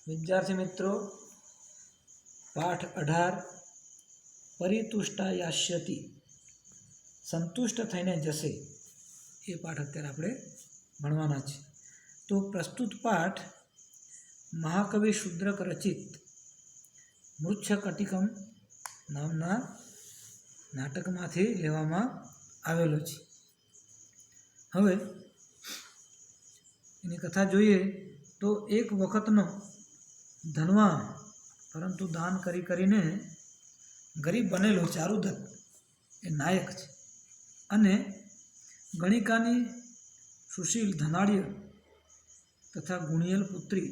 विद्यार्थी मित्रों, पाठ 18 परितुष्टायास्यति संतुष्ट थईने जशे ये पाठ अत्यारे आपणे भणवाना छे। तो प्रस्तुत पाठ महाकवि शूद्रक रचित मृच्छकटिकम नामना नाटकमांथी लेवामां आवेलो छे। हवे एनी कथा जोईए तो एक वखतनो धनवान परंतु दान करी करीने गरीब बनेलो चारुदत्त ए नायक छे अने गणिकानी सुशील धनाढ़िय तथा गुणियल पुत्री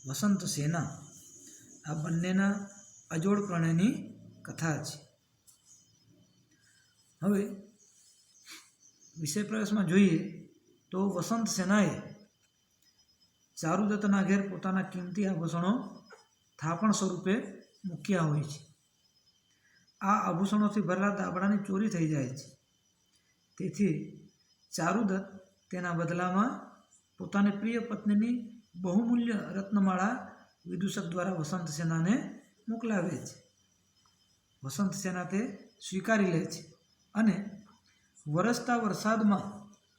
वसंत सेना आ बंनेना अजोड़ प्रणयनी कथा छे। हवे विषय प्रवेशमां जोईए तो वसंत सेनाए चारुदत्तना घेर पोताना किंमती आभूषणों थापण स्वरूपे मूक्या होय छे। आ आभूषणोथी भरेला दाबड़ानी चोरी थई जाय छे। तेथी चारुदत्त तेना बदलामां पोतानी प्रिय पत्नीनी बहुमूल्य रत्नमाळा विदूषक द्वारा वसंत सेनाने मोकलावे छे। वसंत सेना ते स्वीकारी ले छे अने वरसता वरसादमां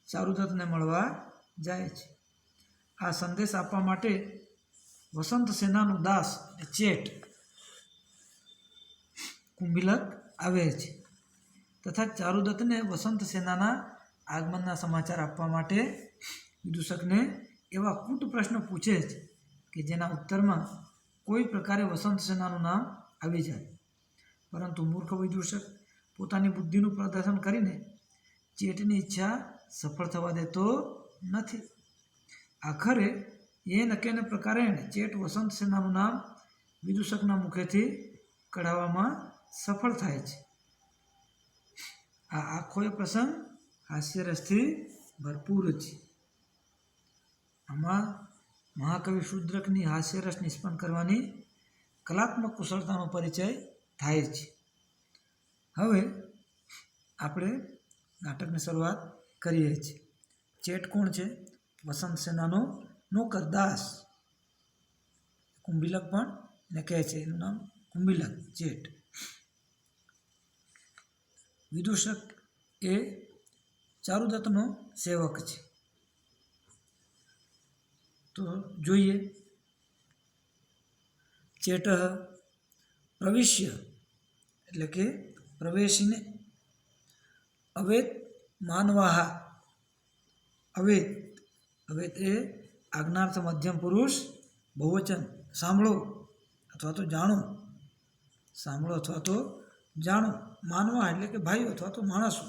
चारुदत्तने मळवा जाय छे। आ संदेश आपवा माटे वसंत सेनानो दास चेट कुंभिलक आवे छे तथा चारुदत्तने वसंत सेनाना आगमनना समाचार आपवा माटे विदूषकने एवा कूट प्रश्न पूछे छे कि जेना उत्तरमां कोई प्रकारे वसंत सेनानुं नाम आवी जाय, परंतु मूर्ख विदूषक पोतानी बुद्धिनुं प्रदर्शन करीने चेटनी इच्छा सफल थवा देतो नथी। आखरे ये नक्की ने प्रकारे चेट वसंत सेनानुं नाम विदूषकना मुखेथी कढाववामां सफल थाय छे। आ आखो ए प्रसंग हास्यरसथी भरपूर छे। आमां महाकवि शूद्रकनी हास्यरस निष्पन्न करवानी कलात्मक कुशलतानो परिचय थाय छे। हवे आपणे नाटकनी शरूआत करीए छीए। चेट कोण छे? वसंत सेनानो नौकर दास कुंभिलक पण ने कहे छे, एनुं नाम कुंभिलक चेट। विदूषक ए चारुदत्तनो सेवक छे। तो जोईए चेटः प्रविश्य एटले के प्रवेशीने अवेत मानवाह अवेत अवेत ए आज्ञार्थ मध्यम पुरुष बहुवचन सांभळो अथवा तो जाणो सांभळो अथवा तो जाणो मानवा एटले के भाईओ अथवा तो माणसो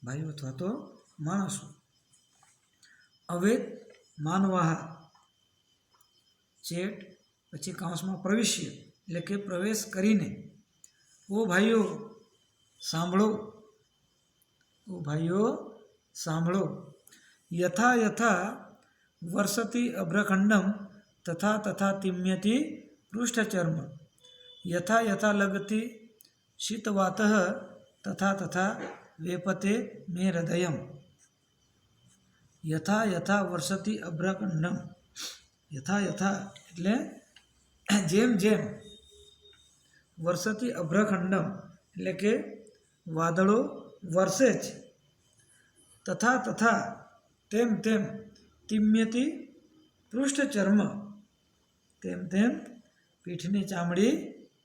भाईओ अथवा तो माणसो अवेत मानवाह चेट पछी कांसमां प्रविश्य एटले के प्रवेश करीने ओ भाईओ सांभळो ओ भाईओ सांभळो यथा यथा वर्षति अभ्रखंडम तथा तथा तिम्यति पृष्ठचर्म यथा यथा लगति शीतवातः तथा तथा वेपते मे हृदयम। यथा यथा वर्षति अभ्रखंडम यथा यथा एटले जेम जेम वर्षति अभ्रखंडम एटले के वादळो वर्षे छे तथा तथा तेम तेम तिम्यति पृष्ठचर्म तेम तेम पीठनी चामड़ी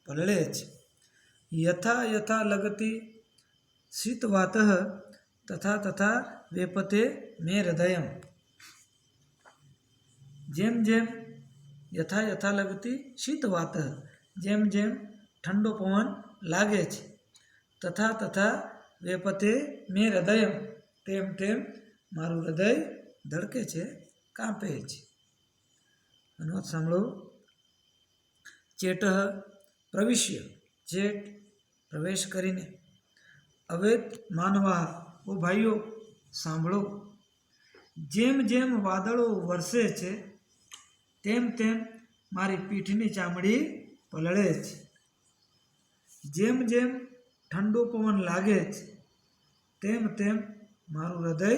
पलळे छे। यथा यथा लगति शीतवातः तथा तथा वेपते मे हृदयम। जेम जेम यथा यथा लगति शीतवातः जेम जेम ठंडो पवन लागे छे तथा तथा वेपते मे हृदयम तेम तेम मारू हृदय धड़के छे कांपे छे। अनुवाद सांभळो। चेटः प्रविश्य चेट प्रवेश करीने अवेत मानवाह ओ भाईओ सांभळो जेम जेम वादळो वर्षे छे तेम तेम मारी पीठनी चामड़ी पलळे छे। जेम जेम ठंडो पवन लागे छे तेम तेम मारू हृदय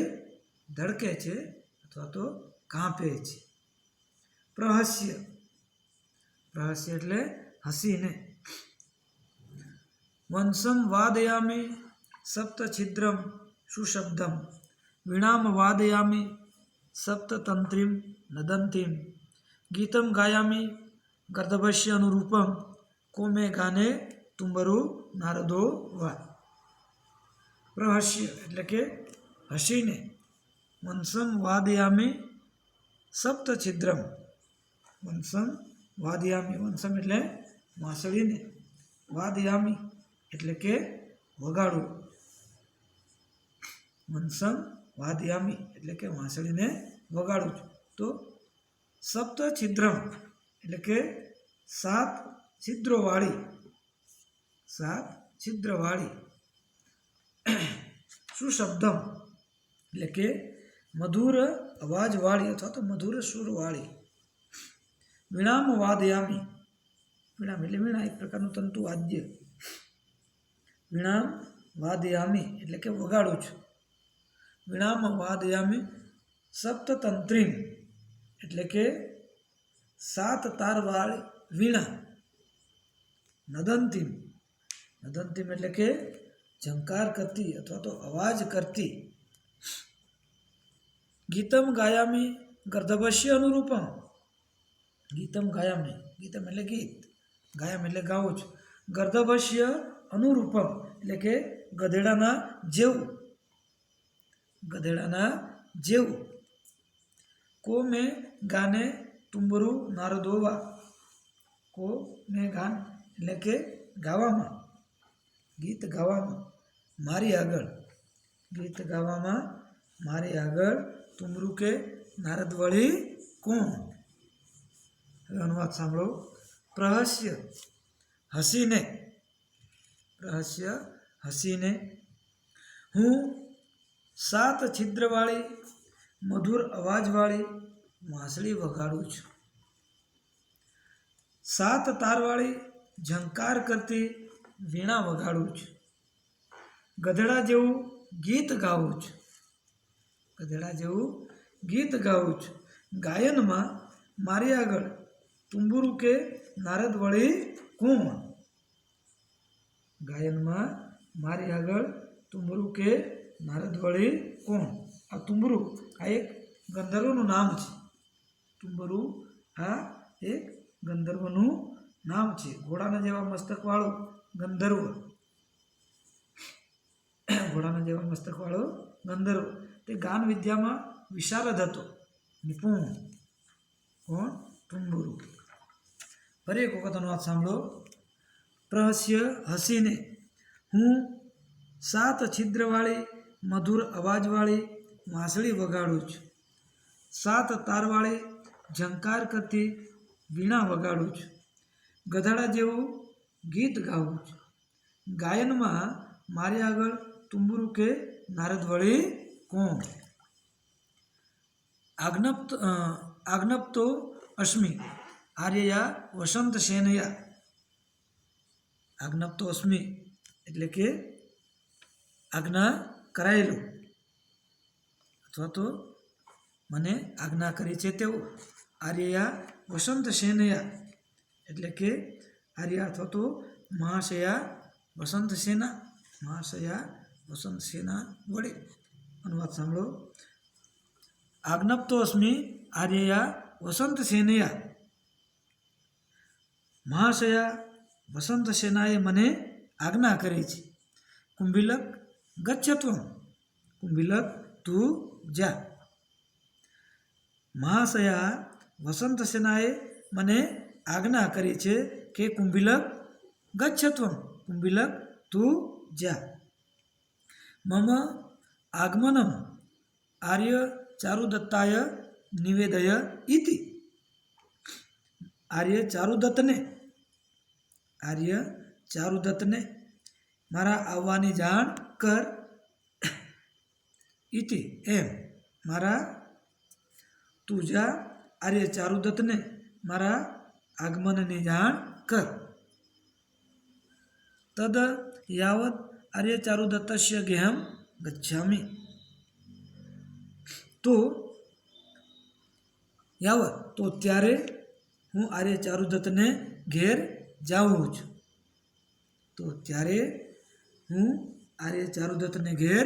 धड़के छे अथवा तो कांपे छे। પ્રહસ્ય, પ્રહસ્ય એટલે હસીને. વંશમ વાદયામિ સપ્તછિદ્રમ સુશબ્દમ વીણામ વાદયામિ સપ્તતંત્રીમ નદંતીમ ગીતમ ગાયામિ ગર્દભસ્ય અનુરૂપમ કોમે ગાને તુંબરુ નારદો વા. પ્રહસ્ય એટલે કે હસીને. વંશમ વાદયામિ સપ્તછિદ્રમ, વંશમ વાદયામિ, વંશમ એટલે વાંસળીને, વાદયામિ એટલે કે વગાડું. વંશમ વાદયામિ એટલે કે વાંસળીને વગાડું છું. તો સપ્તછિદ્રમ એટલે કે 7 છિદ્રોવાળી, 7 છિદ્રવાળી. સુશબ્દમ એટલે કે મધુર અવાજવાળી અથવા તો મધુર સુરવાળી. વીણામ વાદયામિ, વીણામ એટલે વીણા, એક પ્રકારનું તંતુ વાદ્ય. વીણામ વાદયામિ એટલે કે વગાડું છું. વીણામ વાદયામિ સપ્તતંત્રીમ એટલે કે 7 તારવાળી વીણા. નદંતીમ, નદંતીમ એટલે કે ઝંકાર કરતી અથવા તો અવાજ કરતી. ગીતમ ગાયામિ ગર્દભસ્ય અનુરૂપમ, ગીતમ ગાયામિ, ગીતમ એટલે ગીત, ગાયામ એટલે ગાઉં છું. ગર્દભસ્ય અનુરૂપમ એટલે કે ગધેડાના જેવું, ગધેડાના જેવું. કો મેં ગાને તુંબરુ નારદો વા, કો મેં ગાન એટલે કે ગાવામાં, ગીત ગાવામાં મારી આગળ, ગીત ગાવામાં મારી આગળ તુંબરુ કે નારદ વળી કોણ. હવે અનુવાદ સાંભળો. પ્રહસ્ય હસીને, પ્રહસ્ય હસીને. હું 7 છિદ્રવાળી મધુર અવાજવાળી વાંસળી વગાડું છું. 7 તારવાળી ઝંકાર કરતી વીણા વગાડું છું. ગધેડા જેવું ગીત ગાઉં છું, ગધેડા જેવું ગીત ગાઉં છું. ગાયનમાં મારી આગળ તુંબુરુ કે નારદ વળી કોણ. ગાયનમાં મારી આગળ તુંબરુ કે નારદ વળી કોણ. આ તુંબરુ આ એક ગંધર્વનું નામ છે. તુંબરુ આ એક ગંધર્વનું નામ છે. ઘોડાના જેવા મસ્તકવાળો ગંધર્વ, ઘોડાના જેવા મસ્તકવાળો ગંધર્વ. તે ગાન વિદ્યામાં વિશારદ હતો, નિપુણ. કોણ? તુંબરુ. ફરી એક વખત અનુવાદ સાંભળો. પ્રહસ્ય હસીને. હું 7 છિદ્રવાળી મધુર અવાજવાળી વાંસળી વગાડું છું. 7 તારવાળી ઝંકાર કરતી વીણા વગાડું છું. ગધાડા જેવું ગીત ગાઉં છું. ગાયનમાં મારી આગળ તુંબરુ કે નારદ વળી કોણ. આજ્ઞપ્તો અસ્મિ આર્યયા વસંત સેનયા. આજ્ઞપ્તો અસ્મિ એટલે કે આજ્ઞા કરાયેલું અથવા તો મને આજ્ઞા કરી છે તેવું. આર્યયા વસંત સેનયા એટલે કે આર્ય અથવા તો મહાશયા વસંત સેના, મહાશયા વસંત સેના વડે. અનુવાદ સાંભળો. આજ્ઞપ્તો અસ્મિ આર્યયા વસંત સેનયા. મહાશયા વસંત સેનાએ મને આજ્ઞા કરી છે. કુંભિલક ગચ્છત્વમ, કુંભિલક તું જા. મહાશયા વસંત સેનાએ મને આજ્ઞા કરી છે કે કુંભિલક ગચ્છત્વમ, કુંભિલક તું જા. મમ આગમનમ આર્ય ચારુદત્તાય નિવેદય ઇતિ. આર્ય ચારુદત્તને મારા આવવાની જાણ કર. ઇતિ એમ, મારા તું જા આર્ય ચારુદત્તને મારા આગમનની જાણ કર. તદ યાવત આર્ય ચારુદત્તસ્ય ગેહમ ગચ્છામિ. તો યાવત તો ત્યારે હું આર્ય ચારુદત્તને ઘેર જાઉં છું. તો ત્યારે હું આર્ય ચારુદત્તને ઘેર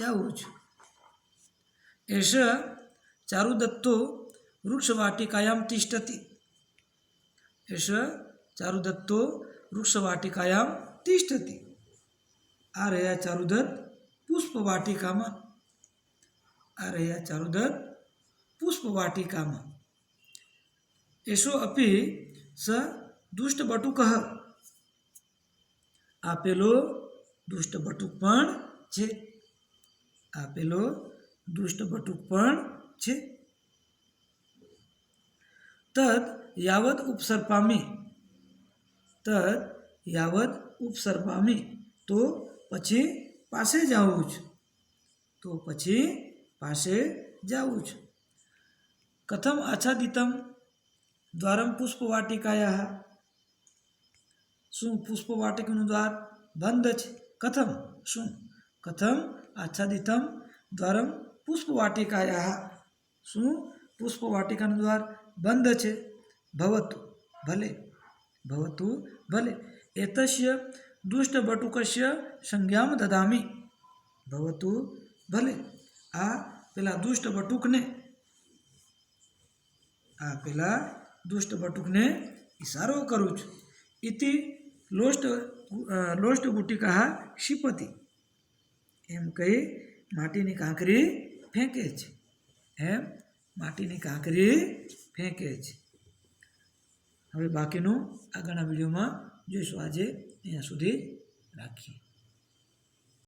જાઉં છું. એષ ચારુદત્તો વૃક્ષવાટિકાયામ તિષ્ઠતિ. એષ ચારુદત્તો વૃક્ષવાટિકાયામ તિષ્ઠતિ. આ રહ્યા ચારુદત્ત પુષ્પવાટિકામાં. આ રહ્યા ચારુદત્ત પુષ્પવાટિકામાં. એષો અપી સ દુષ્ટબટુકઃ. આપેલો દુષ્ટબટુક પણ છે. આપેલો દુષ્ટબટુક પણ છે. તદ યાવદ ઉપસર પામી. તદ યાવદ ઉપસર પામી. તો પછી પાસે જાવું છું. તો પછી પાસે જાવું છું. કથમ આચ્છાદિતમ દ્વારમ પુષ્પવાટિકાયાઃ. શું પુષ્પવાટિકાનું દ્વાર બંધ છે? કથમ શું? કથમ આચ્છાદિતમ દ્વારમ પુષ્પવાટિકાયાઃ. શું પુષ્પવાટિકાનું દ્વાર બંધ છે? ભવતુ ભલે. ભવતુ ભલે. એતસ્ય દુષ્ટબટુકસ્ય સંજ્ઞામ દદામિ. ભવતુ ભલે. આ પેલા દુષ્ટબટુકને ઈશારો કરું છું. ઇતિ લોષ્ટગુટિકા ક્ષિપતિ. એમ કહી માટીની કાંકરી ફેંકે છે. એમ માટીની કાંકરી ફેંકે છે. હવે બાકીનું આગળના વિડીયોમાં જોઈશું. આજે અહીંયા સુધી રાખીએ.